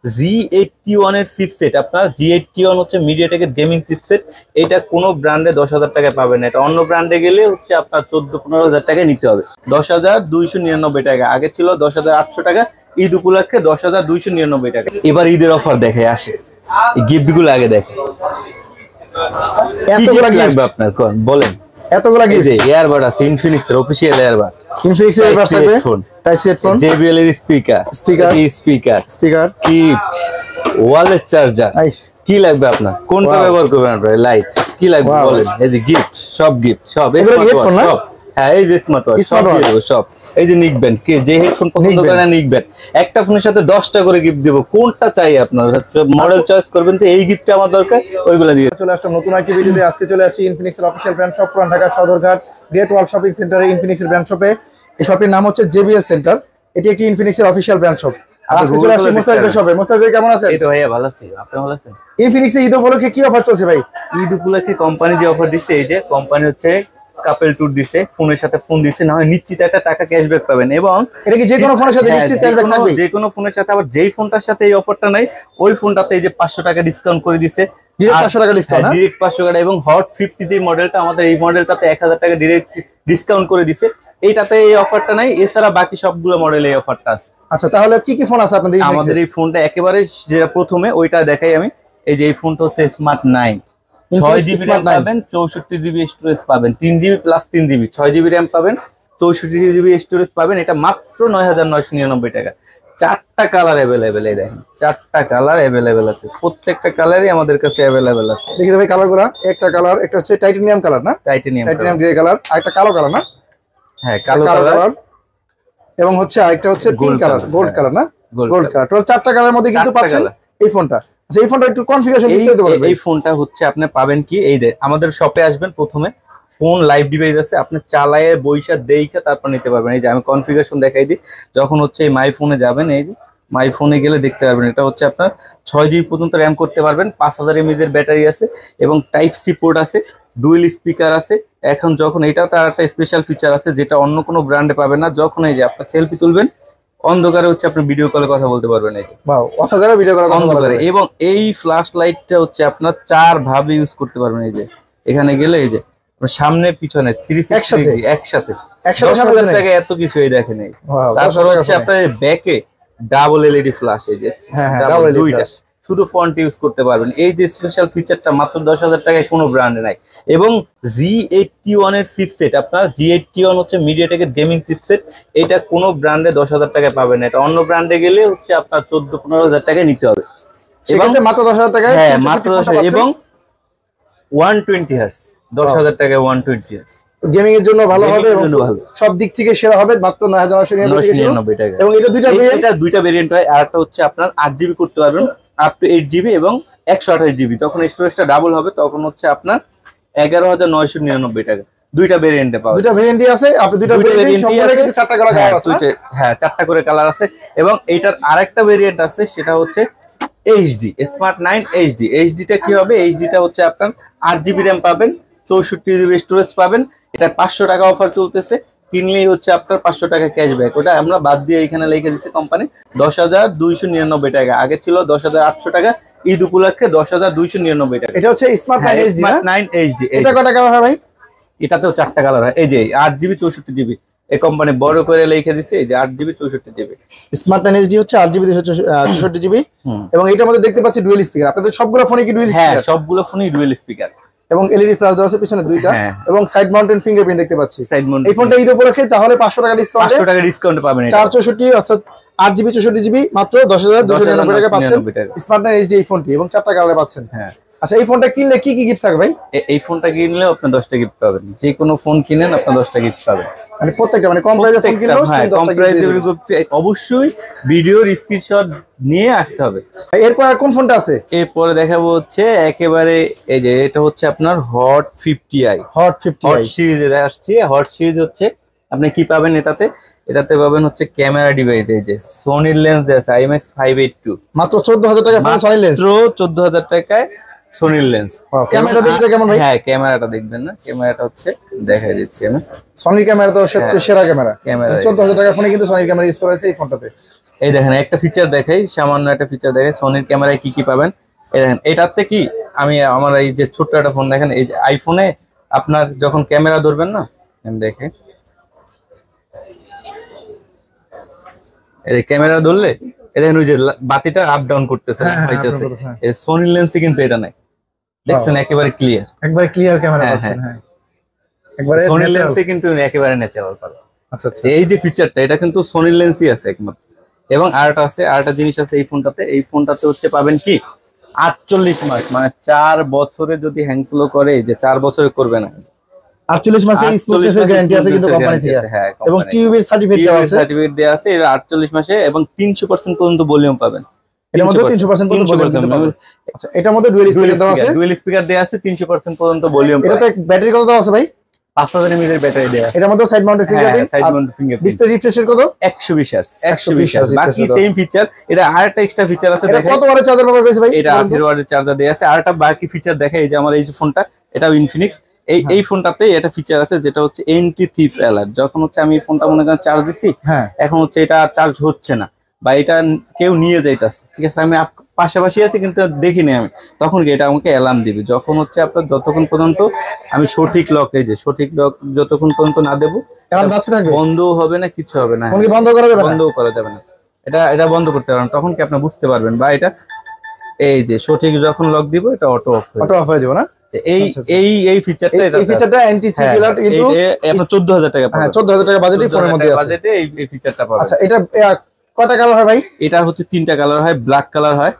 G81 এর chipset, আপনার G81 হচ্ছে মিডিয়াটেকের গেমিং চিপসেট। এটা কোনো ব্র্যান্ডে 10,000 টাকায় পাবেন না, এটা অন্য ব্র্যান্ডে গেলে হচ্ছে আপনার 14-15,000 টাকায় নিতে হবে। 10,299 টাকা, আগে ছিল 10,800 টাকা। ঈদ উপলক্ষে 10,299 টাকা। এবার ঈদের অফার দেখে আসে, গিফট গুলো আগে দেখে। এতগুলা লাগবে আপনার, কোন বলেন? এতগুলা গিফট। ইয়ারবাড আছে ইনফিনিক্স এর অফিশিয়াল ইয়ারবাড, ইনফিনিক্স এর ইয়ারবাড থাকবে, টাইপ সি হেডফোন, JBL এর স্পিকার, কিট, ওয়্যারলেস চার্জার। কি লাগবে আপনার? কোনটা ব্যবহার করবেন আপনারা? লাইট কি লাগবে বলেন? এই যে গিফট, সব গিফট, সব হেডফোন সব। হ্যাঁ, এই যে স্মার্ট ওয়াচ সব দিয়ে দেবো সব। এই যে নিকবেন, কে যে হেডফোন পছন্দ করেন নিকবেন, একটা ফোনের সাথে 10টা করে গিফট দেবো। কোনটা চাই আপনার? মডেল চয়েস করবেন, তো এই গিফটটা আমার দরকার, ওইগুলো দিয়ে চলে আসলাম নতুন একটি ভিডিওতে। আজকে চলে আসি ইনফিনিক্স এর অফিশিয়াল ব্র্যান্ড শপ, পুরান ঢাকা সদরঘাট গ্রেট ওয়াল শপিং সেন্টারে ইনফিনিক্স এর ব্র্যান্ড শপে। এই শপের নাম হচ্ছে JBS সেন্টার। এটি একটি ইনফিনিক্স এর অফিশিয়াল ব্র্যান্ড শপ। আজকে চলে আসি মুস্তাফিজের শপে। মুস্তাফিজ কেমন আছেন? এই তো ভাইয়া ভালো আছি, আপনি ভালো আছেন? ইনফিনিক্স এর ঈদ উপলক্ষে কি অফার চলছে ভাই? ঈদ উপলক্ষে কোম্পানি যে অফার দিচ্ছে, এই যে কোম্পানি হচ্ছে কাপল ট্যুর দিছে, ফোনের সাথে ফোন দিছে, না হয় নিশ্চিত একটা টাকা ক্যাশব্যাক পাবেন। এবং এটা কি যে কোনো ফোনের সাথে নিশ্চিত ক্যাশব্যাক থাকবে? যে কোনো ফোনের সাথে, আবার যেই ফোনটার সাথে এই অফারটা নাই ওই ফোনটাতে এই যে 500 টাকা ডিসকাউন্ট করে দিছে, ডিরেক্ট 500 টাকা ডিসকাউন্ট, ডিরেক্ট 500 টাকা। এবং হট 50 যে মডেলটা, আমাদের এই মডেলটাতে 1000 টাকা ডিরেক্ট ডিসকাউন্ট করে দিছে। এইটাতে এই অফারটা নাই, এছাড়া বাকি সবগুলো মডেলে এই অফারটা আছে। আচ্ছা, তাহলে কি কি ফোন আছে আপনাদের? আমাদের এই ফোনটা একেবারে যেটা প্রথমে ওইটা দেখাই আমি। এই যে এই ফোনটা হচ্ছে স্মার্ট 9, 6GB র্যাম পাবেন, 64GB স্টোরেজ পাবেন, 3GB plus 3GB, 6GB RAM পাবেন, 64GB স্টোরেজ পাবেন। এটা মাত্র 9,999 টাকা। 4টা কালার অ্যাভেলেবেল, এই দেখেন 4টা কালার অ্যাভেলেবেল আছে, প্রত্যেকটা কালারই আমাদের কাছে অ্যাভেলেবেল আছে। দেখি ভাই কালারগুলো। একটা কালার, একটা হচ্ছে টাইটানিয়াম কালার, না টাইটানিয়াম গ্রে কালার, আর একটা কালো কালার, না? হ্যাঁ, কালো কালার। এবং হচ্ছে আরেকটা হচ্ছে পিঙ্ক কালার, গোল্ড কালার, না? Gold colour. টোটাল 4টা কালারের মধ্যে কিন্তু পাচ্ছেন এই ফোনটা। আচ্ছা, এই ফোনটা একটু কনফিগারেশন বিস্তারিত বলবেন? এই ফোনটা হচ্ছে আপনি পাবেন কি, এই যে আমাদের শপে আসবেন, প্রথমে ফোন লাইভ ডিভাইস আছে, আপনি চালায়ে বইসা দেখে তারপর নিতে পারবেন। এই যে আমি কনফিগারেশন দেখাই দিই। যখন হচ্ছে এই মাই ফোনে যাবেন, এই যে মাই ফোনে গেলে দেখতে পারবেন, এটা হচ্ছে আপনার 6GB পর্যন্ত র্যাম করতে পারবেন, 5000 mAh এর ব্যাটারি আছে, এবং টাইপ সি পোর্ট আছে, ডুয়েল স্পিকার আছে। এখন যখন এটা তার একটা স্পেশাল ফিচার আছে যেটা অন্য কোনো ব্র্যান্ডে পাবেন না। যখন এই যে আপনার সেলফি তুলবেন, অন্ধকারে হচ্ছে আপনি ভিডিও কলে কথা বলতে পারবেন। এই যে অন্ধকারে ভিডিও কলে কথা বলতে পারবেন। এবং এই ফ্ল্যাশ লাইটটা হচ্ছে আপনার 4 ভাবে ইউজ করতে পারবেন। এই যে এখানে গেলে এই যে সামনে পিছনে 360 ডিগ্রি একসাথে 10,000 টাকা এত কিছু এই দেখেন। এই তারপর হচ্ছে আপনার ব্যাকে ডাবল এলইডি ফ্ল্যাশ, এই যে দুইটা, শুধু ফন্ট ইউজ করতে পারবেন। এই যে স্পেশাল ফিচারটা মাত্র 10,000 টাকায় কোনো ব্র্যান্ডে নাই। এবং G81 এর চিপসেট, আপনার G81 হচ্ছে মিডিয়াটেকের গেমিং চিপসেট। এটা কোনো ব্র্যান্ডে 10,000 টাকায় পাবেন না, এটা অন্য ব্র্যান্ডে গেলে হচ্ছে আপনার 14-15,000 টাকায় নিতে হবে। এবং মাত্র 10,000 টাকায়, হ্যাঁ মাত্র 10,000। এবং 120 হার্টজ, 10,000 টাকায় 120 হার্টজ গেমিং এর জন্য ভালো হবে এবং সব দিক থেকে সেরা হবে, মাত্র 9,999 টাকা। এবং এটা দুইটা ভেরিয়েন্ট হয়। আর একটা হচ্ছে আপনার 8GB করতে পারবেন, আপ টু 8GB, এবং 128GB। যখন স্টোরেজটা ডাবল হবে তখন হচ্ছে আপনার 11,999 টাকা। দুইটা ভেরিয়েন্টে পাবেন, দুইটা ভেরিয়েন্টই আছে। আপনি দুইটা ভেরিয়েন্টই আছে, কিন্তু 4টা কালার আছে। হ্যাঁ, 4টা করে কালার আছে। এবং এইটার আরেকটা ভেরিয়েন্ট আছে, সেটা হচ্ছে HD স্মার্ট 9 HD। HDটা কি হবে? HDটা হচ্ছে আপনার 8GB র্যাম পাবেন, 64GB স্টোরেজ পাবেন। এটা 500 টাকা অফার চলতেছে, কিনলেই হচ্ছে আপনার 500 টাকা ক্যাশব্যাক। ওটা আমরা বাদ দিয়ে এখানে লিখে দিচ্ছে কোম্পানি 10,299 টাকা, আগে ছিল 10,800 টাকা। ঈদ উপলক্ষে 10,299 টাকা। এটা হচ্ছে স্মার্ট 9 HD। এটা কত কালার হয় ভাই? এটাতেও 4টা কালার হয়। এই যে 8GB 64GB, এই কোম্পানি বড় করে লিখে দিচ্ছে, এই যে 8GB 64GB। স্মার্ট 9 HD হচ্ছে 8GB 64GB। এবং এটার মধ্যে দেখতে পাচ্ছি ডুয়েল স্পিকার। আপনাদের সবগুলো ফোনে কি ডুয়েল স্পিকার? হ্যাঁ, সবগুলো ফোনেই ডুয়েল স্পিকার, এবং এলইডি ফ্ল্যাশ দেওয়া আছে পিছনে দুইটা, এবং সাইড মাউন্টেন ফিঙ্গারপ্রিন্ট দেখতে পাচ্ছি। এই ফোনটা ঈদ উপলক্ষে তাহলে 500 টাকা ডিসকাউন্ট, 500 টাকা ডিসকাউন্ট পাবেন। 464 অর্থাৎ 8GB 64GB মাত্র 10,299 টাকা পাচ্ছেন স্মার্ট 9 HD এই ফোনটি, এবং 4টা কালারে পাচ্ছেন। হ্যাঁ, আচ্ছা, এই ফোনটা কিনলে কি কি গিফট থাকবে ভাই? এই ফোনটা কিনলে আপনি 10টা গিফট পাবেন। যে কোনো ফোন কিনেন আপনি 10টা গিফট পাবেন, মানে প্রত্যেকটা, মানে কম প্রাইসে ফোন কিনলেও 10টা গিফট। অবশ্যই ভিডিওর স্ক্রিনশট নিয়ে আসতে হবে। এরপর আর কোন ফোনটা আছে? এরপরে দেখাবো হচ্ছে একেবারে এই যে এটা হচ্ছে আপনার হট 50i। হট সিরিজে আসছে। হট সিরিজ হচ্ছে আপনি কি পাবেন এটাতে? এটাতে পাবেন হচ্ছে ক্যামেরা ডিভাইস, এই যে সোনির লেন্স আছে IMX 582, মাত্র 14,000 টাকা সোনির লেন্স, মাত্র 14,000 টাকায় সোনির লেন্স। ক্যামেরাটা দেখতে কেমন ভাই? হ্যাঁ, ক্যামেরাটা দেখবেন না, ক্যামেরাটা হচ্ছে দেখাই দিচ্ছি আমি। সোনির ক্যামেরা তো সবচেয়ে সেরা ক্যামেরা। 14,000 টাকা ফোনে কিন্তু সোনির ক্যামেরা ইউজ করা হয়েছে এই ফোনটাতে। এই দেখেন একটা ফিচার দেখাই, সামান্য একটা ফিচার দেখাই সোনির ক্যামেরায় কি কি পাবেন। এই দেখেন এটাতে কি আমি আমার এই যে ছোট্ট একটা ফোন দেখেন, এই যে আইফোনে আপনার যখন ক্যামেরা ধরবেন না, আমি দেখে এই ক্যামেরা ধরলে এই দেখেন ওই যে বাতিটা আপ ডাউন করতেছে, এই সোনির লেন্সে কিন্তু এটা নাই, দেখছেন একেবারে ক্লিয়ার, একবারে ক্লিয়ার ক্যামেরা পাচ্ছেন। হ্যাঁ একবারে সোনির লেন্সে কিন্তু একেবারে ন্যাচারাল পাবেন। আচ্ছা আচ্ছা, এই যে ফিচারটা এটা কিন্তু সোনির লেন্সই আছে একমাত্র। এবং আরেকটা জিনিস আছে এই ফোনটাতে হচ্ছে পাবেন কি 48 মাস, মানে 4 বছরে যদি হ্যাং স্লো করে, যে 4 বছরে করবে না, 48 মাসের স্মুথনেসের গ্যারান্টি আছে কিন্তু কোম্পানি থেকে। হ্যাঁ, এবং টিউবের সার্টিফিকেট দেওয়া আছে এর 48 মাসে, এবং 300% পর্যন্ত ভলিউম পাবেন। এর মধ্যে 300% পর্যন্ত ভলিউম পাবেন। আচ্ছা, এটার মধ্যে ডুয়াল স্পিকার দেওয়া আছে, ডুয়াল স্পিকার দেওয়া আছে, 300% পর্যন্ত ভলিউম। এটাতে ব্যাটারি কত দেওয়া আছে ভাই? 5000 mAh ব্যাটারি দেয়া। এটার মধ্যে সাইড মাউন্টেড ফিঙ্গারপ্রিন্ট, ডিসপ্লে রিফ্রেশের কত? 120 Hz, 120 Hz, বাকি সেম ফিচার। এটা আরেকটা এক্সট্রা ফিচার আছে দেখেন, কত ওয়াটের চার্জার ব্যবহার করেছে ভাই? এটা 18 ওয়াটের চার্জার দেয়া আছে। আরেকটা বাকি ফিচার দেখে, এই যে আমার এই যে ফোনটা, এটাও ইনফিনিক্স, এই ফোনটাতে এটা ফিচার আছে যেটা হচ্ছে এন্টি থিফ অ্যালার্ট। যখন হচ্ছে আমি এই ফোনটা মনে করেন চার্জ দিছি, এখন হচ্ছে এটা চার্জ হচ্ছে না বা এটা কেউ নিয়ে যাইতাছে, ঠিক আছে, আমি পাশাপাশি আছি কিন্তু দেখিনি আমি, তখন এটা আমাকে অ্যালার্ম দিবে। যখন হচ্ছে আপনার যতক্ষণ পর্যন্ত আমি সঠিক লক, এই যে সঠিক লক যতক্ষণ পর্যন্ত না দেবো বন্ধ হবে না, কিছু হবে না, বন্ধ করা যাবে না, এটা বন্ধ করতে পারবেন। তখন কি আপনি বুঝতে পারবেন, বা এটা এই যে সঠিক যখন লক দিব এটা অটো অফ হয়ে যাবে না। এই ফিচারটা অ্যান্টি থিফ অ্যালার্ট কিন্তু আপনার 14000 টাকা পাবেন। 14000 টাকা বাজেটে ফোনের মধ্যে আছে, বাজেটে এই ফিচারটা পাবেন। আচ্ছা, এটা কয়টা কালার হয় ভাই? এটা হচ্ছে 3টা কালার হয়, ব্ল্যাক কালার হয়,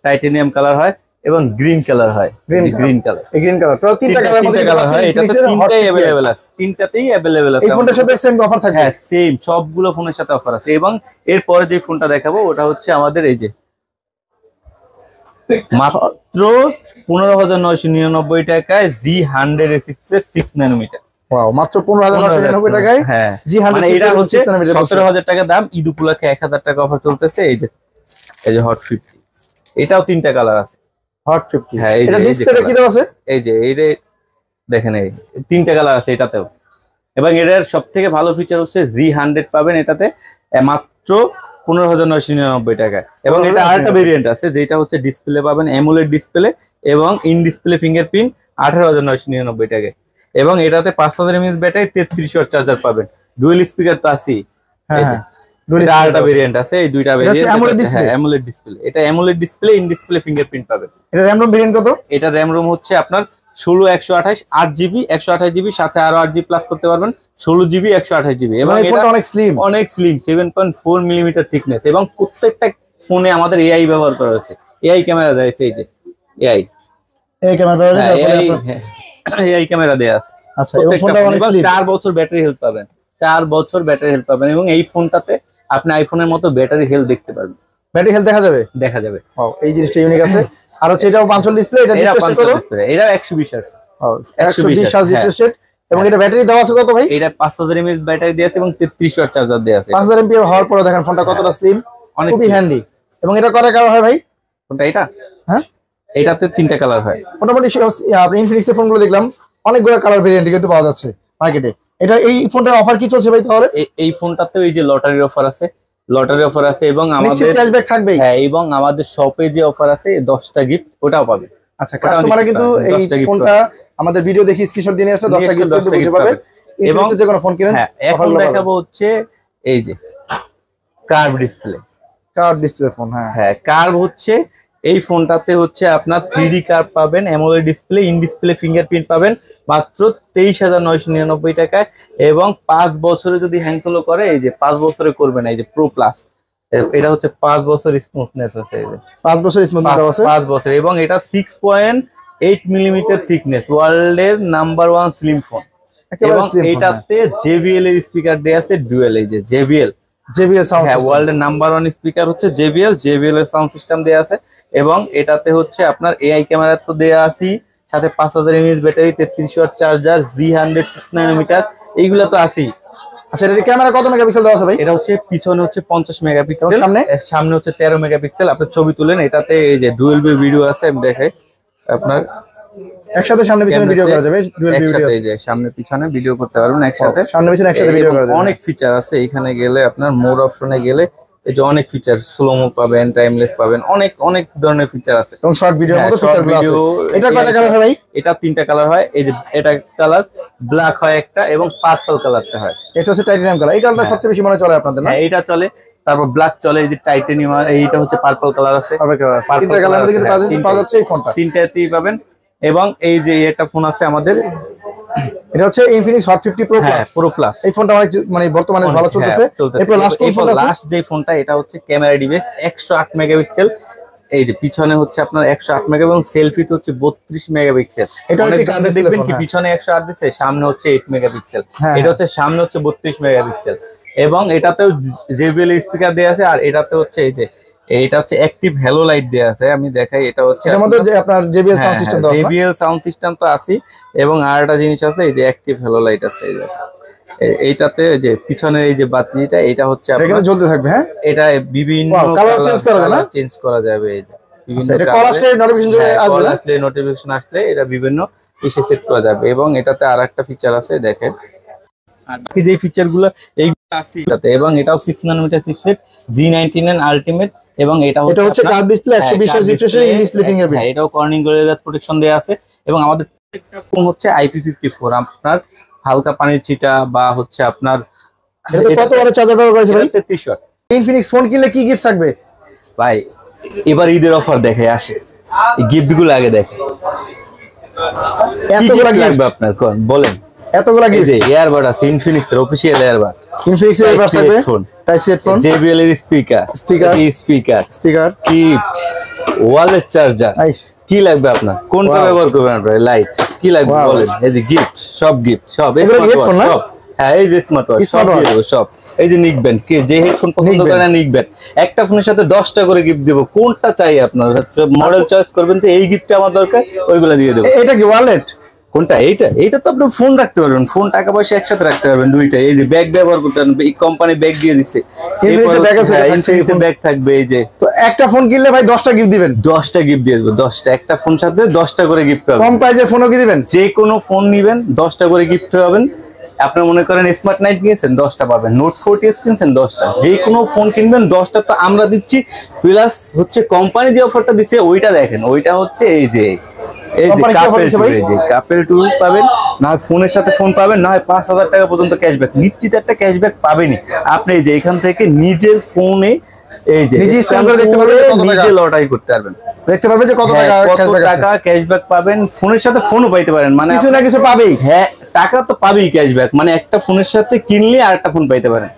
টাইটানিয়াম কালার হয় এবং গ্রিন কালার হয়। গ্রিন কালার, টোটাল 3টা কালার মধ্যে কালার হয়। এটাতে 3টাই अवेलेबल আছে, 3টাতেই अवेलेबल আছে। এই ফোনটার সাথে সেম অফার থাকবে? হ্যাঁ, সেম সবগুলো ফোনের সাথে অফার আছে। এবং এরপরে যে ফোনটা দেখাবো ওটা হচ্ছে আমাদের এই যে মাত্র 15999 টাকায় G100 এর 6 ন্যানোমিটার। ওয়াও, মাত্র 15999 টাকায় G100। মানে এটা হচ্ছে 17000 টাকা দাম, ঈদ উপলক্ষে 1000 টাকা অফার চলতেছে। এই যে হট 50, এটাও 3টা কালার আছে। হট 50, হ্যাঁ, এটা ডিসপ্লেতে কি দেওয়া আছে? এই যে দেখেন, এই 3টা কালার আছে এটাতেও। এবং এটার সবথেকে ভালো ফিচার হচ্ছে G100 পাবেন এটাতে মাত্র 15999 টাকায়। এবং এটা আরেকটা ভেরিয়েন্ট আছে যেটা হচ্ছে ডিসপ্লে পাবেন অ্যামোলেড ডিসপ্লে এবং ইন ডিসপ্লে ফিঙ্গারপ্রিন্ট 18999 টাকায়। এবং এটাতে 5000 mAh ব্যাটারি, 33 ওয়াট চার্জার পাবেন। ডুয়াল স্পিকার তো আছেই। এটা আরেকটা ভেরিয়েন্ট আছে, এই দুইটা ভেরিয়েন্ট। হ্যাঁ, অ্যামোলেড ডিসপ্লে, এটা AMOLED display, in display fingerprint পাবেন। এটা র‍্যাম রোম ভেরিয়েন্ট কত? এটা র‍্যাম রোম হচ্ছে আপনার 16 128 8GB, 128GB সাথে আরো 8GB প্লাস করতে পারবেন, 16GB 128GB। এবং এটা অনেক স্লিম 7.4 মিলিমিটার থিকনেস। এবং প্রত্যেকটা ফোনে আমাদের এআই ব্যবহার করা হয়েছে, এআই ক্যামেরা দেওয়া আছে। এই যে এআই ক্যামেরা দেওয়া আছে। আচ্ছা, এই ফোনটা অনেক স্লিম। 4 বছর ব্যাটারি হেলথ পাবেন, 4 বছর ব্যাটারি হেলথ পাবেন। এবং এই ফোনটাতে আপনি আইফোনের মতো ব্যাটারি হেলথ দেখতে পারবেন, ব্যাটারি হেলথ দেখা যাবে। এই জিনিসটা ইউনিক আছে। আর হচ্ছে এটাও পাঞ্চল ডিসপ্লে, এটা রিফ্রেশ কত? এটা 120 Hz, 120 Hz রিফ্রেশ রেট। এবং এটা ব্যাটারি দেওয়া আছে কত ভাই? এটা 5000 mAh ব্যাটারি দেওয়া আছে এবং 33 ওয়াট চার্জার দেওয়া আছে। 5000 mAh হওয়ার পরে দেখেন ফোনটা কতটা স্লিম, খুবই হ্যান্ডি। এবং এটা কয়টা কালার হয় ভাই? কোনটা এটা? হ্যাঁ, এটাতে 3টা কালার হয়। মোটামুটি আপনি ইনফিনিক্সের ফোনগুলো দেখলাম অনেকগুলো কালার ভেরিয়েন্ট কিন্তু পাওয়া যাচ্ছে মার্কেটে। এটা এই ফোনটার অফার কি চলছে ভাই তাহলে? এই ফোনটাতে ওই যে লটারির অফার আছে, এবং আমাদের ক্যাশব্যাক থাকবে। হ্যাঁ, এবং আমাদের শপে যে অফার আছে 10টা গিফট, ওটাও পাবে। আচ্ছা, কাস্টমাররা কিন্তু এই ফোনটা আমাদের ভিডিও দেখি স্ক্রিনশট দিয়ে নিয়ে আসলে 10টা গিফট বুঝে পাবে। এবং যে কোনো ফোন কিনেন। হ্যাঁ, এখন দেখাবো হচ্ছে এই যে কার্ভ ডিসপ্লে ফোন। হ্যাঁ, কার্ভ হচ্ছে এই ফোনটাতে হচ্ছে আপনার 3D কার্ভ পাবেন, AMOLED display, in display fingerprint পাবেন মাত্র 23999 টাকায়। এবং 5 বছরে যদি হ্যাং স্লো করে, এই যে 5 বছরে করবে না, এই যে প্রো প্লাস, এটা হচ্ছে 5 বছর স্মুথনেস আছে। এই যে 5 বছর স্মুথনেস আছে, 5 বছর। এবং এটা 6.8 মিলিমিটার থিকনেস, ওয়ার্ল্ডের নাম্বার 1 স্লিম ফোন। এবং এটাতে JBL এর স্পিকার দেয়া আছে ডুয়াল, এই যে JBL সাউন্ড সিস্টেম, ওয়ার্ল্ডের নাম্বার 1 স্পিকার হচ্ছে JBL এর সাউন্ড সিস্টেম দেয়া আছে। এবং এটাতে হচ্ছে আপনার এআই ক্যামেরা তো দেয়া আছে, সাথে 5000 mAh battery, 33 watt charger, G100 6 nanometre, এইগুলা তো আছেই। আচ্ছা, এর ক্যামেরা কত মেগাপিক্সেল দেওয়া আছে ভাই? এটা হচ্ছে পিছনে হচ্ছে 50 মেগাপিক্সেল, সামনে হচ্ছে 13 মেগাপিক্সেল। আপনি ছবি তুলেন, এটাতে এই যে ডুয়াল ভিউ ভিডিও আছে, আমি দেখাই আপনার। একসাথে সামনে পিছনে ভিডিও করা যাবে, ডুয়াল ভিউ ভিডিও, এই যে সামনে পিছনে ভিডিও করতে পারবেন একসাথে, সামনে পিছনে একসাথে ভিডিও করা যাবে। অনেক ফিচার আছে। এখানে গেলে আপনার মোর অপশনে গেলে এই যে অনেক ফিচার, স্লোমো পাবেন, টাইমলেস পাবেন, অনেক অনেক ধরনের ফিচার আছে এবং শর্ট ভিডিওর মতো ফিচারগুলো আছে। এটা কয়টা কালার হয় ভাই? এটা 3টা কালার হয়। এই যে এটা কালার ব্ল্যাক হয় একটা, এবং পার্পল কালারটা হয়। এটা হচ্ছে টাইটানিয়াম কালার। এই কালারটা সবচেয়ে বেশি মনে চলে আপনাদের না? হ্যাঁ, এটা চলে। তারপর ব্ল্যাক চলে, এই যে টাইটানিয়াম, এইটা হচ্ছে পার্পল কালার আছে। তিনটা কালার মধ্যে কিন্তু পাওয়া যাচ্ছে এই ফোনটা। তিনটাতেই পাবেন। এবং এই যে একটা ফোন আছে আমাদের, এটা হচ্ছে Infinix Hot 50 Pro Plus। Pro Plus এই ফোনটা মানে বর্তমানে ভালো চলতেছে। এরপর লাস্ট যে ফোনটা, এটা হচ্ছে ক্যামেরা ডিভাইস 108 মেগাপিক্সেল। এই যে পিছনে হচ্ছে আপনার 108 মেগা, এবং সেলফিতে হচ্ছে 32 মেগাপিক্সেল। অনেক গানে দেখবেন কি পিছনে 108 দিছে, সামনে হচ্ছে 8 মেগাপিক্সেল। এটা হচ্ছে সামনে হচ্ছে 32 মেগাপিক্সেল, এবং এটাতেও JBL স্পিকার দেয়া আছে। আর এটাতে হচ্ছে এই যে এটা হচ্ছে অ্যাক্টিভ হ্যালো লাইট দেয়া আছে। আমি দেখাই, এটা হচ্ছে এর মধ্যে যে আপনার JBL সাউন্ড সিস্টেম দাও না? JBL সাউন্ড সিস্টেম তো আছে, এবং আরেকটা জিনিস আছে, এই যে অ্যাক্টিভ হ্যালো লাইট আছে। এই যে এইটাতে যে পিছনের এই যে বাতিটা, এটা হচ্ছে আপনার জ্বলতে থাকবে। হ্যাঁ, এটা বিভিন্ন কালার চেঞ্জ করা যাবে না? চেঞ্জ করা যাবে। এই যে বিভিন্ন এটা কল আসলে নোটিফিকেশন আসলে এটা বিভিন্ন ইসে সেট করা যাবে। এবং এটাতে আরেকটা ফিচার আছে, দেখেন বাকি যে ফিচারগুলো এইগুলো আছে এটাতে। এবং এটাও 6 নানোমিটার চিপসেট, G99 আলটিমেট। এবং এটা হচ্ছে কার্ভ ডিসপ্লে 120 Hz রিফ্রেশের ইন ডিসপ্লে ফিঙ্গারপ্রিন্ট। এটাও কর্নিং গ্লাস প্রোটেকশন দেয়া আছে। এবং আমাদের প্রত্যেকটা ফোন হচ্ছে IP54। আপনার হালকা পানির ছিটা বা হচ্ছে আপনার, এটা কত ওয়াটের চার্জার ব্যবহার করেছে ভাই? 33 ওয়াট। Infinix ফোন কিনলে কি গিফট থাকবে ভাই? এবার ঈদের অফার দেখে আসে, গিফট গুলো আগে দেখে। এতগুলা গিফট আপনার কোন বলেন? এতগুলা গিফট। এয়ারবাড আছে, Infinix এর অফিশিয়াল এয়ারবাড। Infinix এর এয়ারবাড থাকবে, টাইপ সি হেডফোন, JBL এর স্পিকার, কিট, ওয়্যারলেস চার্জার। কি লাগবে আপনার? কোনটা ব্যবহার করবেন আপনার? লাইট কি লাগবে বলেন? এই যে গিফট, সব গিফট, সব হেডফোন না? হ্যাঁ, এই যে স্মার্ট ওয়াচ সব দিয়ে দেবো, সব। এই যে নিকবেন, কে যে হেডফোন পছন্দ করে না নিকবেন, একটা ফোনের সাথে 10টা করে গিফট দেবো। কোনটা চাই আপনার? মডেল চয়েস করবেন, তো এই গিফটটা আমার দরকার, ওইগুলা দিয়ে দেবো। এটা কি ওয়ালেট? কোনটা? এইটা তো আপনি ফোন রাখতে পারবেন, ফোন টাকা পয়সা একসাথে রাখতে পারবেন দুইটা। এই যে ব্যাগ ব্যবহার করতে পারবেন, এই কোম্পানি ব্যাগ দিয়ে দিচ্ছে, ব্যাগ থাকবে। এই যে তো একটা ফোন কিনলে ভাই 10টা গিফট দিবেন? 10টা গিফট দিয়ে দেবো, 10টা। একটা ফোন সাথে 10টা করে গিফট পাবেন। কম প্রাইসের ফোনও কি দিবেন? যে কোনো ফোন নিবেন 10টা করে গিফট পাবেন। আপনার মনে করেন স্মার্ট 9 কিনছেন, 10টা পাবেন। নোট 40 কিনছেন, 10টা। যে কোনো ফোন কিনবেন 10টা তো আমরা দিচ্ছি। প্লাস হচ্ছে কোম্পানি যে অফারটা দিচ্ছে ওইটা দেখেন, ওইটা হচ্ছে এই যে কাপেল টুল পাবেন, না হয় ফোনের সাথে ফোন পাবেন, না হয় 5000 টাকা পর্যন্ত ক্যাশব্যাক। নিশ্চিত একটা ক্যাশব্যাক পাবেনই আপনি। এই যে এখান থেকে নিজের ফোনে এই যে নিজে স্ক্যান করে দেখতে পারবেন, নিজে লটারি করতে পারবেন, দেখতে পারবেন যে কত টাকা ক্যাশব্যাক পাবেন। ফোনের সাথে ফোনও পাইতে পারেন, মানে কিছু না কিছু পাবেই। হ্যাঁ, টাকা তো পাবেই ক্যাশব্যাক। মানে একটা ফোনের সাথে কিনলে আর একটা ফোন পাইতে পারেন।